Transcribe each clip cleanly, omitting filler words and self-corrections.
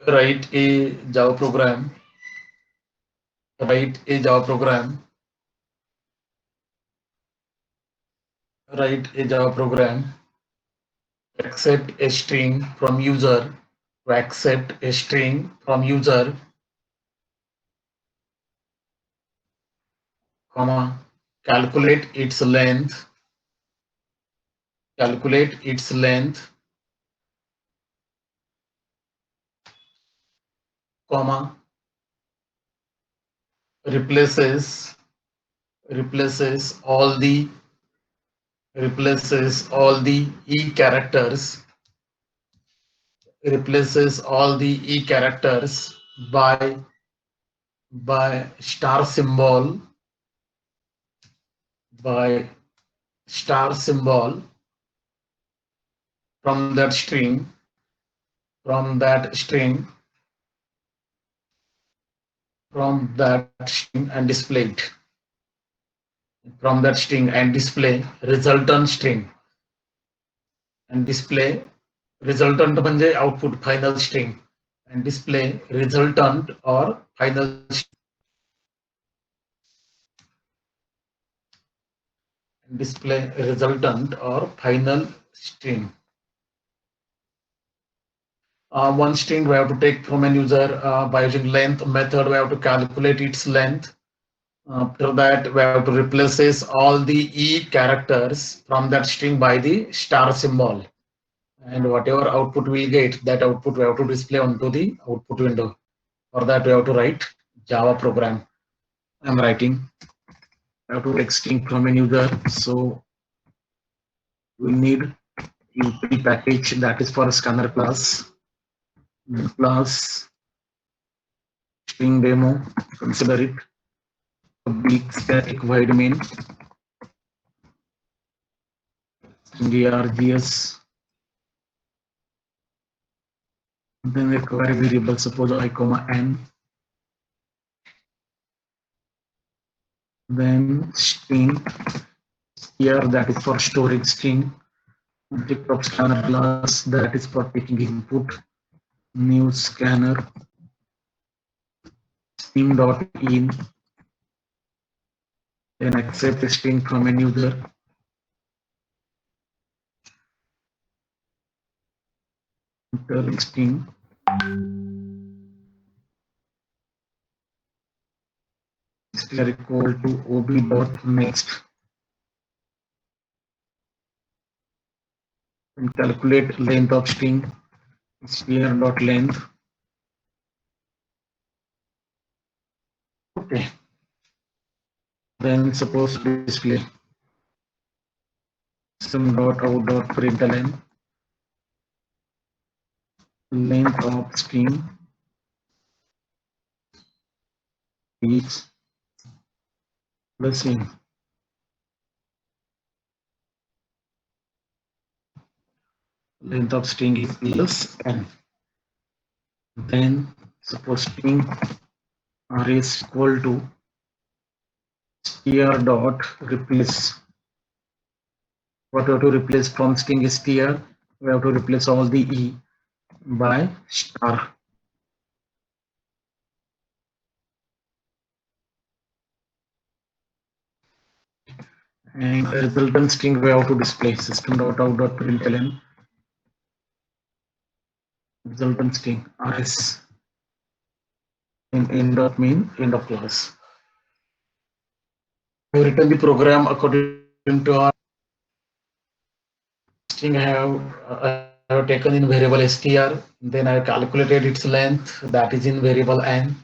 Write a Java program. Write a Java program. Write a Java program. Accept a string from user. To accept a string from user, comma, calculate its length. Calculate its length, comma, replaces replaces all the replaces all the e characters replaces all the e characters by star symbol by star symbol from that string from that string from that string and display it from that string and display resultant string and display resultant म्हणजे output final string and display resultant or final display resultant or final string. One string we have to take from an user by using length method. We have to calculate its length. After that, we have to replaces all the e characters from that string by the star symbol. And whatever output we get, that output we have to display onto the output window. For that, we have to write Java program. I'm writing. I have to take string from an user. So we need utility package that is for scanner class. Class string demo. Consider it. Public static void main. args. Then require variable. Suppose I comma n. Then string here that is for storage string. Object of scanner class that is for taking input. New scanner string dot in. Then accept a string from a user. String str equal to ob dot next and calculate length of string str dot length. Okay. Then suppose display system dot out dot println length of string is the same. Length of string is plus n. Then suppose string r is equal to str dot replace. What we have to replace from string str? We have to replace all the e by star. And the resultant string we have to display system dot out dot println resultant string rs in end dot mean end of class. We have written the program according to our string. I have taken in variable str. Then I have calculated its length that is in variable n.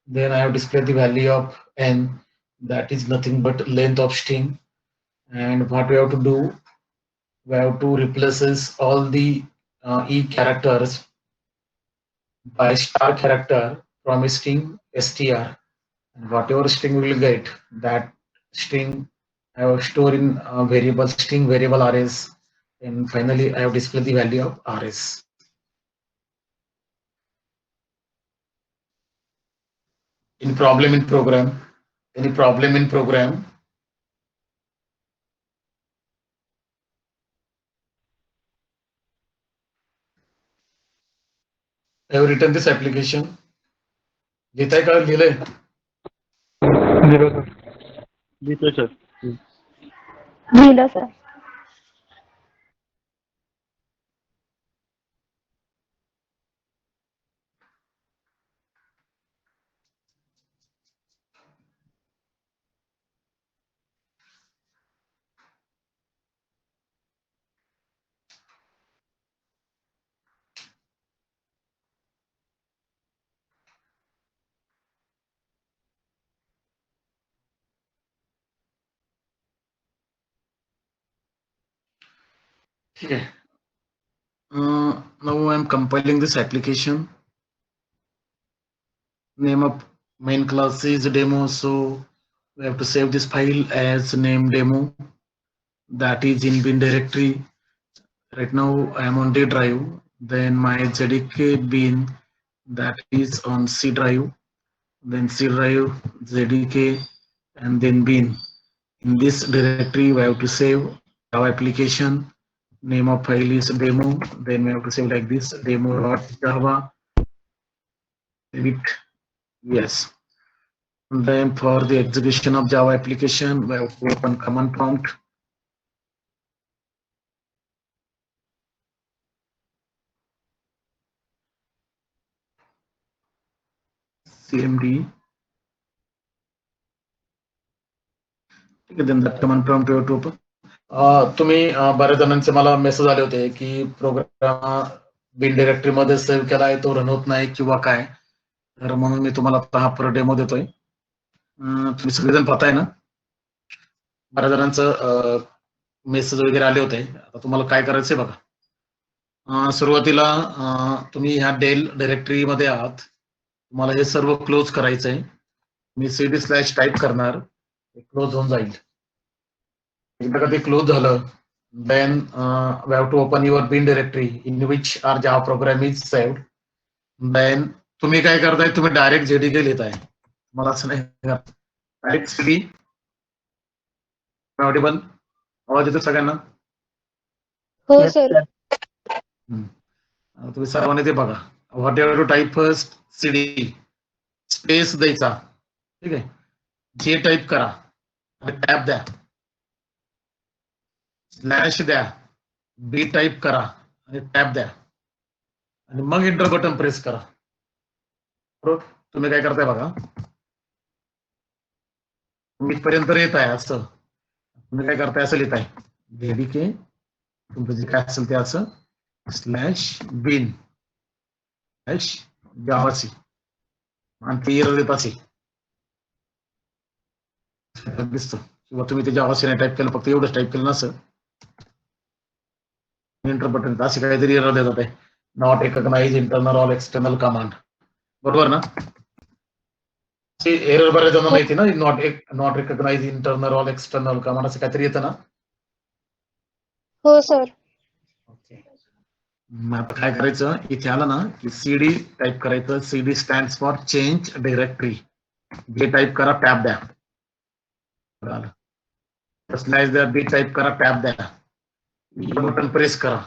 Then I have displayed the value of n that is nothing but length of string. And what we have to do, we have to replaces all the e characters by star character from a string str, and whatever string we will get, that string I have stored in variable string variable rs, and finally I have displayed the value of rs. In problem in program, any problem in program? Have you written this application? लिहिताय का लिहिलंय? Zero, sir. Zero, sir. लिहिलं sir. ठीक आहे. Now I'm compiling this application. Name of main class is demo, so we have to save this file as name demo. That is in bin directory. Right now I am on D drive. Then my JDK bin, that is on C drive. Then C drive, JDK, and then bin. In this directory we have to save our application. Name of file is demo. Then we have to save like this, demo.java. Save it. Yes. And then for the execution of Java application, we have to open command prompt. CMD. Then that command prompt we have to open. तुम्ही बऱ्याच जणांचे मला message आले होते की programme बिन directory मध्ये save केलाय तो रन होत नाही किंवा काय, तर म्हणून मी तुम्हाला हा पर डेमो देतोय. तुम्ही सगळेजण पाहताय ना? बऱ्याच जणांचं मेसेज वगैरे आले होते. आता तुम्हाला काय करायचंय बघा. सुरुवातीला तुम्ही ह्या डेल डायरेक्टरी मध्ये आहात, तुम्हाला हे सर्व क्लोज करायचंय. मी cd/ टाईप करणार, क्लोज होऊन जाईल. एकदा का ते क्लोज झालं, then we have to open your bin directory in which our Java program is saved. Then तुम्ही काय करताय, तुम्ही डायरेक्ट JDK लिहिताय. मला असं नाही, डायरेक्ट CD. ऑडिबल? आवाज येतो सगळ्यांना? हो Yes, सर. sir. तुम्ही सर्वांनी ते बघा. Whatever to type first, CD space द्यायचा. ठीक आहे, जे टाईप करा, टॅब द्या, स्लॅश द्या, बी टाईप करा आणि टॅब द्या आणि मग एंटर बटन प्रेस करा. बरोबर? तुम्ही काय करताय बघा, इथपर्यंत येत आहे असं. तुम्ही काय करताय, असं लिहिताय जेडीके, तुमचं जे काय असेल ते असं स्लॅश बिन स्लॅश जावासी आणि ते एरर देत असेल दिसतं, किंवा तुम्ही ते जावासी नाही टाईप केलं, फक्त एवढंच टाईप केलं नसं, एंटर बटन असे काहीतरी एरर देतात आहे. Not recognise internal or external command. बरोबर ना? एरर बऱ्याच जणांना येते ना, not recognise internal or external command असं काहीतरी येतं ना. हो सर. ओके, मग आता काय करायचं, इथे आलं ना की सीडी टाईप करायचं. CD stands for change directory. J type करा, टॅब द्या. स्लॅश द्या, बी टाईप करा, टॅब द्या, बटन प्रेस करा.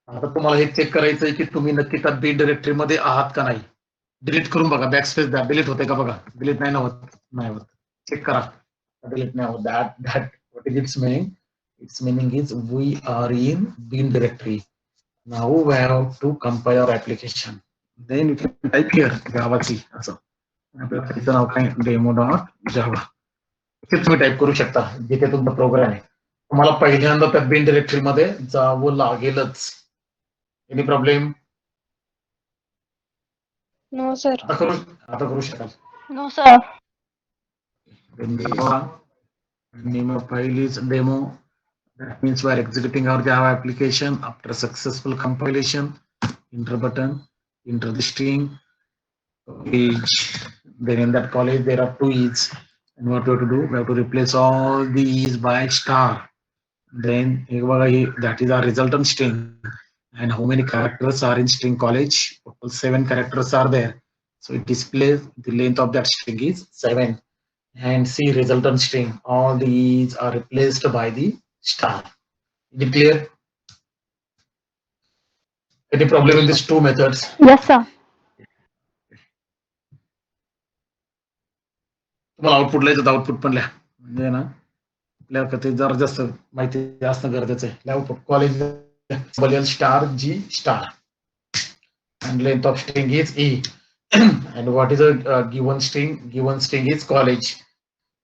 आता तुम्हाला हे चेक करायचंय की तुम्ही नक्की त्या बी डायरेक्टरी मध्ये आहात का नाही. डिलीट करून बघा, बॅक स्पेस द्या, डिलीट होते का बघा. डिलीट नाही होत, नाही होत, चेक करा. डिलीट नाही होत. That what is it's meaning? It's meaning is we are in bin directory. Now we have to compile our application. Then you can type here Java-C असं. आपल्याला नाव काय, demo.java. हे तुम्ही टाईप करू शकता जिथे तुमचा प्रोग्राम आहे. तुम्हाला पहिल्यांदा त्या बिन डिरेक्टरी मध्ये जावं लागेलच. Any problem? No sir. आता करू शकाल. No sir. Name of file is demo. That means we are executing our Java application after successful compilation. Enter button, enter the string, age. Then in that college there are two e's, and what we have to do, we have to replace all the e's by star. Then that is our resultant string. And how many characters are in string college? Total 7 characters are there. So it displays the length of that string is 7. And see resultant string, all these are replaced by the star. Is it clear? Any problem in these two methods? Yes sir. तुम्हाला output लिहायचं तर output पण लिहा, म्हणजे ना आपल्याला ते जरा जास्त माहिती असणं गरजेचं आहे. Output college star G star and length of string is e and what is a given string? Given string is college.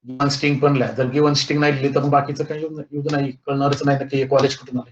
Given string पण लिहा. जर गिवन स्ट्रिंग नाही लिहिली तर मग बाकीचं काही यूज नाही, कळणारच नाही नक्की हे कॉलेज कुठून आले.